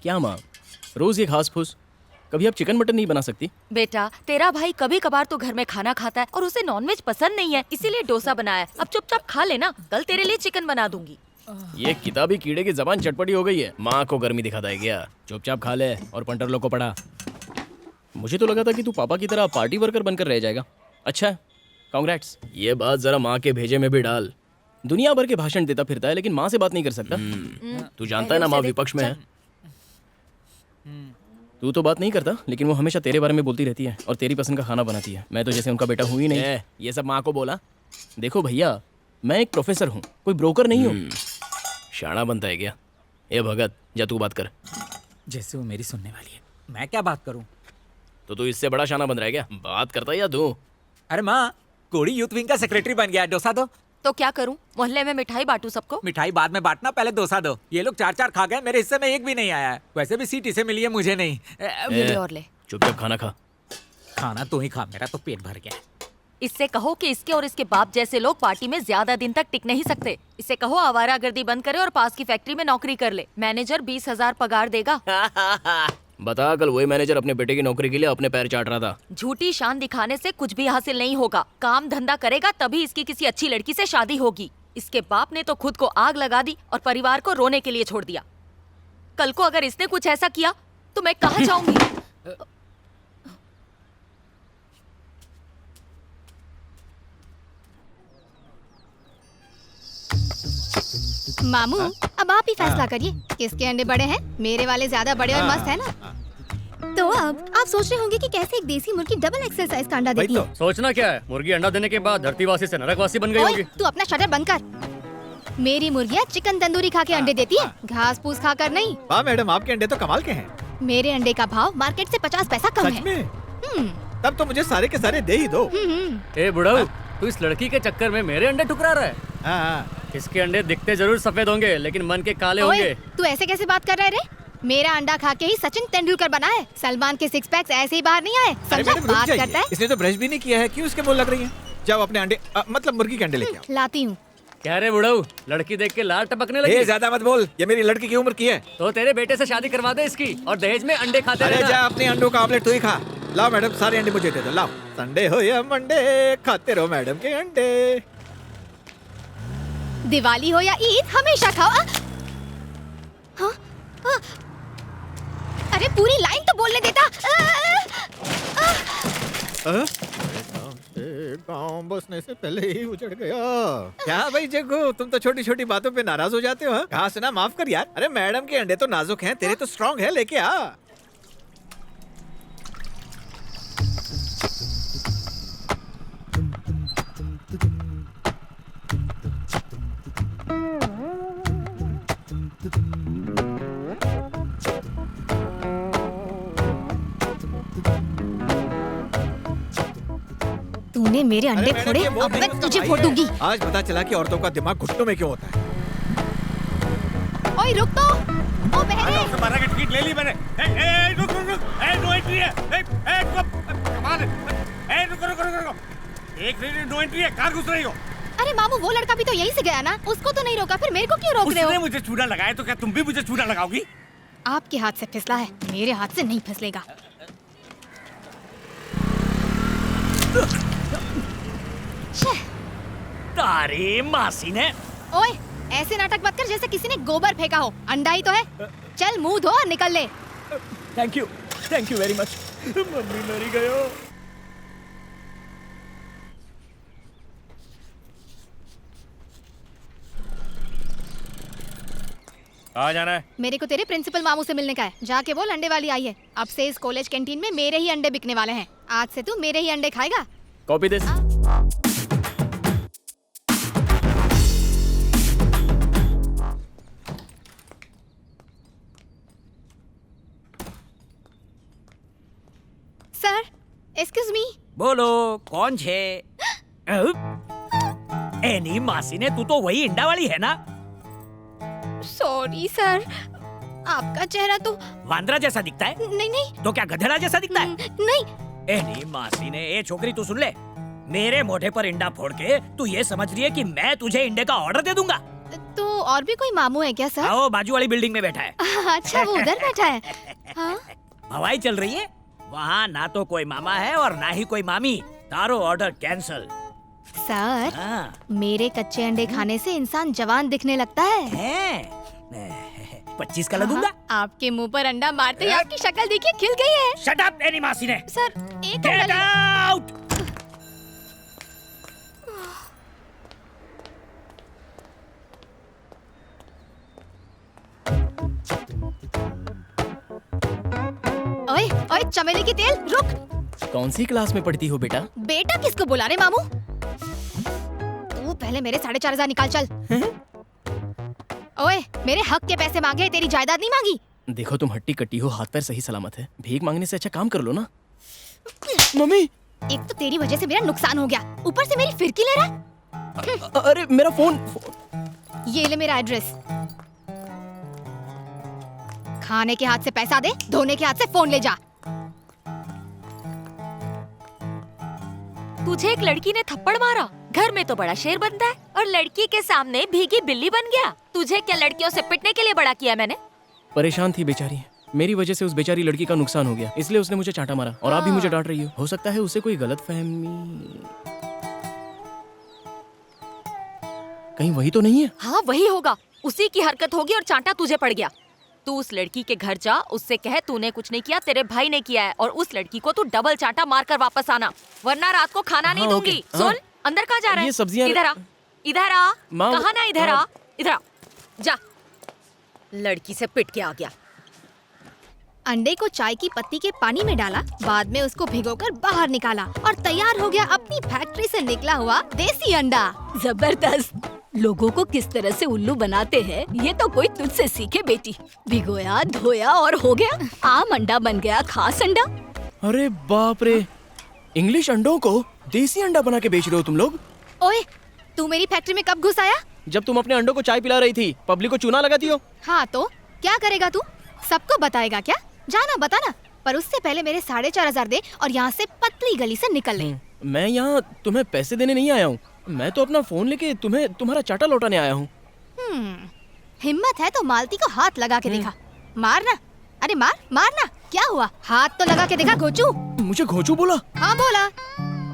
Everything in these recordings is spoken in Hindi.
क्या माँ, रोज ये घास फूस, कभी आप चिकन मटन नहीं बना सकती? बेटा, तेरा भाई कभी कभार तो घर में खाना खाता है और उसे नॉनवेज पसंद नहीं है, इसीलिए डोसा बनाया। अब चुपचाप खा लेना, कल तेरे लिए चिकन बना दूंगी। ये किताबी कीड़े की जबान चटपटी हो गई है। माँ को गर्मी दिखाता है क्या? चुपचाप खा ले और पंटर लोग को पढ़ा। मुझे तो लगा था कि तू पापा की तरह पार्टी वर्कर बनकर रह जाएगा। अच्छा है, कांग्रेट्स। ये बात जरा माँ के भेजे में भी डाल। दुनिया भर के भाषण देता फिरता है लेकिन माँ से बात नहीं कर सकता। तू जानता है ना माँ विपक्ष में है। तू तो बात नहीं करता लेकिन वो हमेशा तेरे बारे में बोलती रहती है और तेरी पसंद का खाना बनाती है। मैं तो जैसे उनका बेटा हूँ ही नहीं। ये सब माँ को बोला। देखो भैया, मैं एक प्रोफेसर हूँ, कोई ब्रोकर नहीं हूँ। शाना बनता है क्या? ए भगत, जा तू बात कर। जैसे वो मेरी सुनने वाली है, मैं क्या बात करूं? तो तू इससे बड़ा शाना बन रहा है क्या? बात करता है या तू? अरे माँ, कोड़ी यूथ विंग का सेक्रेटरी बन गया। डोसा दो। तो क्या करूं? मोहल्ले में मिठाई बांटू सबको? मिठाई बाद में बांटना, पहले डोसा दो। ये लोग 4-4 खा गए, मेरे हिस्से में एक भी नहीं आया है। वैसे भी सीट इसे मिली है, मुझे नहीं। ये ले और ले। चुपचाप खाना खा। खाना तू ही खा, मेरा तो पेट भर गया। इससे कहो कि इसके और इसके बाप जैसे लोग पार्टी में ज्यादा दिन तक टिक नहीं सकते। इससे कहो आवारागर्दी बंद करे और पास की फैक्ट्री में नौकरी कर ले। मैनेजर 20,000 पगार देगा। बता, कल वही मैनेजर अपने बेटे की नौकरी के लिए अपने पैर चाट रहा था। झूठी शान दिखाने से कुछ भी हासिल नहीं होगा। काम धंधा करेगा तभी इसकी किसी अच्छी लड़की से शादी होगी। इसके बाप ने तो खुद को आग लगा दी और परिवार को रोने के लिए छोड़ दिया। कल को अगर इसने कुछ ऐसा किया तो मैं कहाँ जाऊंगी? मामू, अब आप ही फैसला करिए, किसके अंडे बड़े हैं? मेरे वाले ज्यादा बड़े और मस्त है ना? तो अब आप सोच रहे होंगे कि कैसे एक देसी मुर्गी डबल एक्सेल साइज का अंडा देती है। सोचना क्या है, मुर्गी अंडा देने के बाद धरतीवासी से नरकवासी बन गई ओए, होगी। तू अपना शटर बंद कर। मेरी मुर्गियाँ चिकन तंदूरी खा के अंडे देती है, घास फूस खा कर नहीं। वाह मैडम, आपके अंडे तो कमाल के हैं। मेरे अंडे का भाव मार्केट से 50 पैसा कम सच है। में? तब तो मुझे सारे के सारे दे ही दो। ए बुढ़ाऊ, तू इस लड़की के चक्कर में मेरे अंडे ठुकरा रहा है। हाँ। इसके अंडे दिखते जरूर सफेद होंगे लेकिन मन के काले ओए, होंगे। तू ऐसे कैसे बात कर रहा है रे? मेरा अंडा खा के ही सचिन तेंदुलकर बना है। सलमान के 6 पैक्स ऐसे ही बाहर नहीं आए। अरे समझा? मैडम, रुक बात जाइए। करता है। इसने तो ब्रश भी नहीं किया है, क्यों इसके मुंह लग रही है? जाओ अपने अंडे मतलब मुर्गी के अंडे लेके आओ। लाती हूँ। क्या रे बुढ़ाऊ, लड़की देख के लाल टपकने लगी। ए, ज्यादा मत बोल, ये मेरी लड़की की उम्र की है। तो तेरे बेटे से शादी करवा दे इसकी और दहेज में अंडे खाते अरे रहना। जा अपने अंडों का ऑमलेट तू ही खा। लाओ मैडम, सारे अंडे मुझे दे दो। लाओ, संडे हो या मंडे, खाते रहो मैडम के अंडे। दिवाली हो या ईद, हमेशा खाओ। हाँ? हाँ? अरे पूरी लाइन तो बोलने देता। गाँव बसने से पहले ही उजड़ गया। क्या भाई जग्गू, तुम तो छोटी छोटी बातों पे नाराज हो जाते हो। हाँ? घास ना, माफ कर यार। अरे मैडम के अंडे तो नाजुक हैं, तेरे तो स्ट्रॉन्ग है, लेके आ। तूने मेरे अंडे अरे फोड़े, मैडम, ये वो अब नहीं, मैं उसका तुझे भाई फोड़ है। दूंगी। आज पता चला कि औरतों का दिमाग घुटनों में क्यों होता है। ओए रुक तो, ओ बहरे। 12 की टिकट ले ली मैंने। रुक रुक रुक, नो एंट्री है। कमाल है। रुक। एक मिनट, नो एंट्री है, कहाँ घुस रही हो? अरे मामू, वो लड़का भी तो यहीं से गया ना, उसको तो नहीं रोका, फिर मेरे को क्यों रोक रहे उसने हो? मुझे चूड़ा लगाया तो क्या तुम भी मुझे चूड़ा लगाओगी? आपके हाथ से फिसला है, मेरे हाथ से नहीं फिसलेगा। तारी मासी ने। ओए, ऐसे नाटक मत कर जैसे किसी ने गोबर फेंका हो। अंडा ही तो है। चल मुंह धो और निकल ले। Thank you very much. Mummy मरी गयो। कहाँ जाना है? मेरे को तेरे प्रिंसिपल मामू से मिलने का है। जाके बोल अंडे वाली आई है। अब से इस कॉलेज कैंटीन में मेरे ही अंडे बिकने वाले हैं। आज से तू मेरे ही अंडे खाएगा। Copy this. Sir, excuse me. बोलो, कौन छे? एनी मासी ने, तू तो वही इंडा वाली है ना? सॉरी सर, आपका चेहरा तो वांद्रा जैसा दिखता है। नहीं। तो क्या गधेड़ा जैसा दिखता है? नहीं। एनी मासी ने, ए छोकरी तू सुन ले, मेरे मोढे पर इंडा फोड़ के तू ये समझ रही है कि मैं तुझे इंडे का ऑर्डर दे दूंगा? तो और भी कोई मामू है क्या सर? आओ, बाजू वाली बिल्डिंग में बैठा है। अच्छा, वो उधर बैठा है। हाँ? हवाई चल रही है वहाँ, ना तो कोई मामा है और ना ही कोई मामी। तारो ऑर्डर कैंसल। सर, हाँ। मेरे कच्चे अंडे खाने से इंसान जवान दिखने लगता है। 25 का लगूंगा। आपके मुंह पर अंडा मारते ही आपकी शक्ल देखिए खिल गई है। शट अप एनी मासी ने। सर, एक गेट अंडा आउट। ओए, ओए चमेली की तेल, रुक। कौन सी क्लास में पढ़ती हो बेटा? बेटा किसको बुला रहे मामू? तू पहले मेरे 4,500 निकाल चल। ओए, मेरे हक के पैसे मांगे, तेरी जायदाद नहीं मांगी। देखो तुम हट्टी कट्टी हो, हाथ पैर सही सलामत है। भीख मांगने से अच्छा काम कर लो ना। मम्मी, एक तो तेरी वजह से मेरा नुकसान हो गया, ऊपर से मेरी फिरकी ले रहा। अरे मेरा फोन। ये ले मेरा एड्रेस। खाने के हाथ से पैसा दे, धोने के हाथ से फोन ले जा। तुझे एक लड़की ने थप्पड़ मारा, घर में तो बड़ा शेर बनता है और लड़की के सामने भीगी बिल्ली बन गया। तुझे क्या लड़कियों से पिटने के लिए बड़ा किया मैंने? परेशान थी बेचारी, मेरी वजह से उस बेचारी लड़की का नुकसान हो गया, इसलिए उसने मुझे चांटा मारा। और आप भी मुझे डांट रही हो सकता है उसे कोई गलतफहमी। कहीं वही तो नहीं है? हाँ वही होगा, उसी की हरकत होगी और चांटा तुझे पड़ गया। तू उस लड़की के घर जा, उससे कह तूने कुछ नहीं किया, तेरे भाई ने किया है, और उस लड़की को तू डबल चांटा मार कर वापस आना, वरना रात को खाना नहीं हाँ, दूंगी। ओके, सुन, हाँ। अंदर कहाँ जा रहा है? ये सब्जियां- इधर आ, इधर आ। माँ, कहा ना इधर हाँ। आ, इधर आ, जा। लड़की से पिट के आ गया। अंडे को चाय की पत्ती के पानी में डाला, बाद में उसको भिगोकर बाहर निकाला और तैयार हो गया अपनी फैक्ट्री से निकला हुआ देसी अंडा। जबरदस्त। लोगों को किस तरह से उल्लू बनाते हैं ये तो कोई तुझसे सीखे बेटी। भिगोया, धोया और हो गया आम अंडा बन गया खास अंडा। अरे बाप रे, इंग्लिश अंडों को देसी अंडा बना के बेच रहे हो तुम लोग? ओए, तू मेरी फैक्ट्री में कब घुस आया? जब तुम अपने अंडों को चाय पिला रही थी, पब्लिक को चूना लगाती हो। हाँ तो क्या करेगा तू? सबको बताएगा क्या? जाना बताना, पर उससे पहले मेरे 4,500 दे और यहाँ से पतली गली से निकल ले। मैं यहाँ तुम्हें पैसे देने नहीं आया हूँ, मैं तो अपना फोन लेके तुम्हें तुम्हारा चाटा लौटाने आया हूँ। हिम्मत है तो मालती को हाथ लगा के देखा। मारना, अरे मार, मारना। क्या हुआ? हाथ तो लगा के देखा घोचू। मुझे घोचू बोला? हाँ बोला।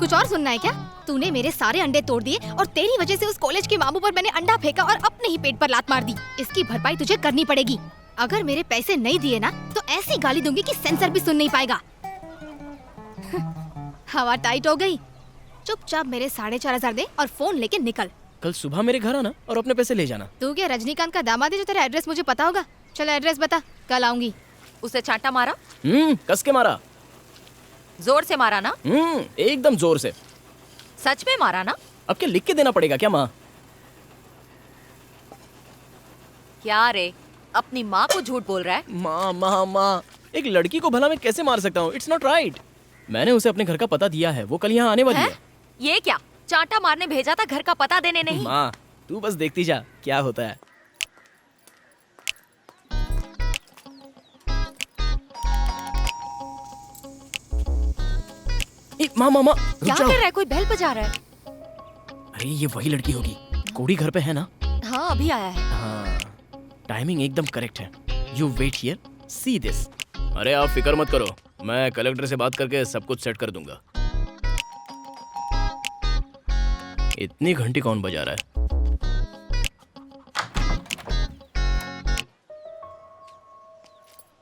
कुछ और सुनना है क्या? तूने मेरे सारे अंडे तोड़ दिए और तेरी वजह से उस कॉलेज के मामू पर मैंने अंडा फेंका और अपने ही पेट पर लात मार दी। इसकी भरपाई तुझे करनी पड़ेगी। अगर मेरे पैसे नहीं दिए ना तो ऐसी गाली दूंगी कि सेंसर भी सुन नहीं पाएगा। हवा टाइट हो गई। चुपचाप मेरे 4,500 दे और फोन लेके निकल। कल सुबह मेरे घर आना और अपने पैसे ले जाना। तू क्या रजनीकांत का दामाद है जो तेरा एड्रेस मुझे पता होगा? चलो एड्रेस बता, कल आऊंगी। उसे चांटा मारा? कस के मारा। जोर से मारा ना? एकदम जोर से। सच में मारा ना? अब क्या लिख के देना पड़ेगा क्या माँ? क्या रे, अपनी माँ को झूठ बोल रहा है? माँ माँ माँ, एक लड़की को भला मैं कैसे मार सकता हूँ? It's not right. मैंने उसे अपने घर का पता दिया है, वो कल यहाँ आने वाली है। ये क्या, चांटा मारने भेजा था, घर का पता देने नहीं? माँ तू बस देखती जा क्या होता है। माँ माँ माँ रुक क्या जाओ। कर रहा है? कोई बेल बजा रहा है। अरे ये वही लड़की होगी, कोड़ी घर पे है ना? हाँ अभी आया है। हाँ, टाइमिंग एकदम करेक्ट है। You wait here, see this. अरे आप फिक्र मत करो, मैं कलेक्टर से बात करके सब कुछ सेट कर दूंगा। इतनी घंटी कौन बजा रहा है?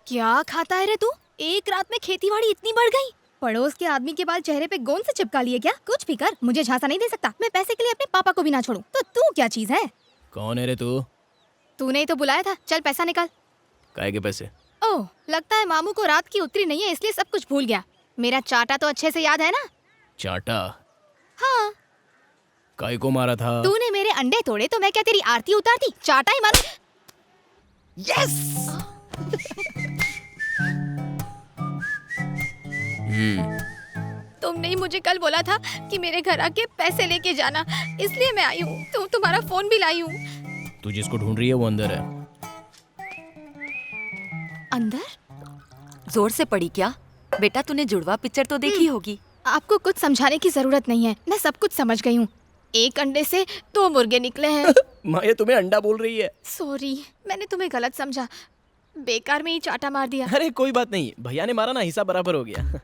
क्या खाता है रे तू? एक रात में खेतीबाड़ी इतनी बढ़ गई? पड़ोस के आदमी के बाल चेहरे पे गोंद से चिपका लिए क्या? कुछ भी कर, मुझे झांसा नहीं दे सकता। मैं पैसे के लिए अपने पापा को भी ना छोड़ूं। तो तू क्या चीज है? कौन है रे तू? तूने ही तो बुलाया था। चल पैसा निकाल। काहे के पैसे? ओह, लगता है मामू को रात की उतरी नहीं है, इसलिए सब कुछ भूल गया। मेरा चाटा तो अच्छे से याद है ना? चाटा? हाँ। काय को मारा था? तूने मेरे अंडे तोड़े तो मैं क्या तेरी आरती उतारती? चाटा ही मारू। यस। तुमने ही मुझे कल बोला था कि मेरे घर आके पैसे लेके जाना, इसलिए मैं आई हूँ। तुम्हारा फोन भी लाई हूँ। तू जिसको ढूंढ रही है वो अंदर है। अंदर? जोर से पड़ी क्या? बेटा तूने जुड़वा पिक्चर तो देखी होगी। आपको कुछ समझाने की जरूरत नहीं है, मैं सब कुछ समझ गई हूँ। एक अंडे से 2 मुर्गे निकले हैं। माँ ये तुम्हें अंडा बोल रही है। सॉरी, मैंने तुम्हें गलत समझा, बेकार में ही चाटा मार दिया। अरे कोई बात नहीं, भैया ने मारा ना, हिसाब बराबर हो गया।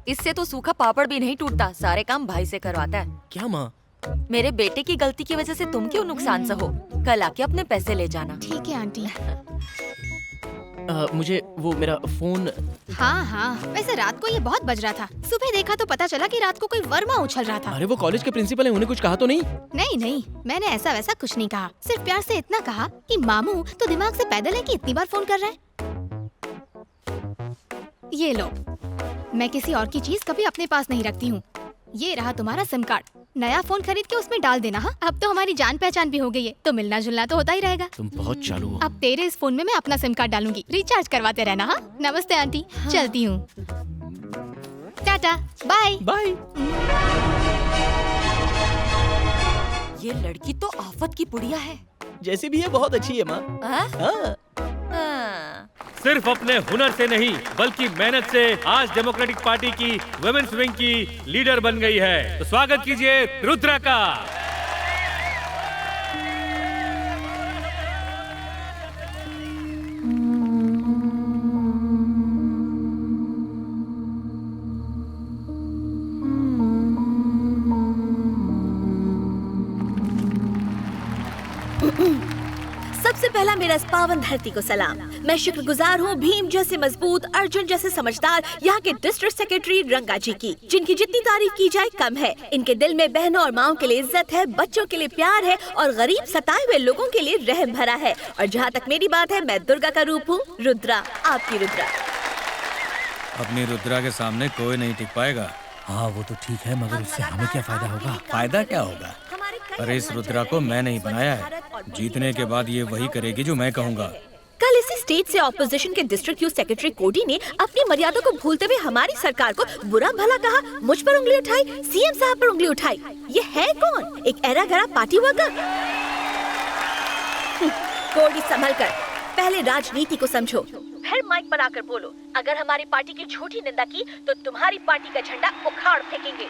इससे तो सूखा पापड़ भी नहीं टूटता, सारे काम भाई से करवाता है। क्या माँ? मेरे बेटे की गलती की वजह से तुम क्यों नुकसान सहो? कल आके अपने पैसे ले जाना। ठीक है आंटी। मुझे वो मेरा फोन। हाँ, वैसे रात को ये बहुत बज रहा था। सुबह देखा तो पता चला कि रात को कोई वर्मा उछल रहा था। अरे वो कॉलेज के प्रिंसिपल है, उन्हें कुछ कहा तो नहीं? नहीं, मैंने ऐसा वैसा कुछ नहीं कहा, सिर्फ प्यार से इतना कहा कि मामू तो दिमाग से पैदल है कि इतनी बार फोन कर रहा है। ये लो, मैं किसी और की चीज कभी अपने पास नहीं रखती हूँ। ये रहा तुम्हारा सिम कार्ड, नया फोन खरीद के उसमें डाल देना। हाँ, अब तो हमारी जान पहचान भी हो गई है, तो मिलना जुलना तो होता ही रहेगा। तुम बहुत चालू हो। अब तेरे इस फोन में मैं अपना सिम कार्ड डालूंगी, रिचार्ज करवाते रहना। हाँ, नमस्ते आंटी। हाँ। चलती हूँ, टाटा, बाय बाय। ये लड़की तो आफत की पुड़िया है। जैसी भी है बहुत अच्छी है माँ। हाँ? हाँ। हाँ। सिर्फ अपने हुनर से नहीं बल्कि मेहनत से आज डेमोक्रेटिक पार्टी की वुमेन्स विंग की लीडर बन गई है। तो स्वागत कीजिए रुद्रा का। सबसे पहला मेरा इस पावन धरती को सलाम। मैं शुक्रगुजार हूँ भीम जैसे मजबूत, अर्जुन जैसे समझदार यहाँ के डिस्ट्रिक्ट सेक्रेटरी रंगा जी की, जिनकी जितनी तारीफ की जाए कम है। इनके दिल में बहनों और माओं के लिए इज्जत है, बच्चों के लिए प्यार है और गरीब सताए हुए लोगों के लिए रहम भरा है। और जहाँ तक मेरी बात है, मैं दुर्गा का रूप हूँ, रुद्रा, आपकी रुद्रा। अपनी रुद्रा के सामने कोई नहीं टिक पाएगा। हाँ वो तो ठीक है, मगर उससे हमें क्या फायदा होगा? फायदा क्या होगा? अरे इस रुद्रा को मैं नहीं बनाया है, जीतने के बाद ये वही करेगी जो मैं कहूँगा। कल इसी स्टेट से ऑपोजिशन के डिस्ट्रिक्ट यूथ सेक्रेटरी कोडी ने अपनी मर्यादा को भूलते हुए हमारी सरकार को बुरा भला कहा, मुझ पर उंगली उठाई, सीएम साहब पर उंगली उठाई। ये है कौन? एक एरा गरा पार्टी वर्कर। कोडी संभल कर, पहले राजनीति को समझो, फिर माइक पर आकर बोलो। अगर हमारी पार्टी की झूठी निंदा की तो तुम्हारी पार्टी का झंडा उखाड़ फेंकेंगे।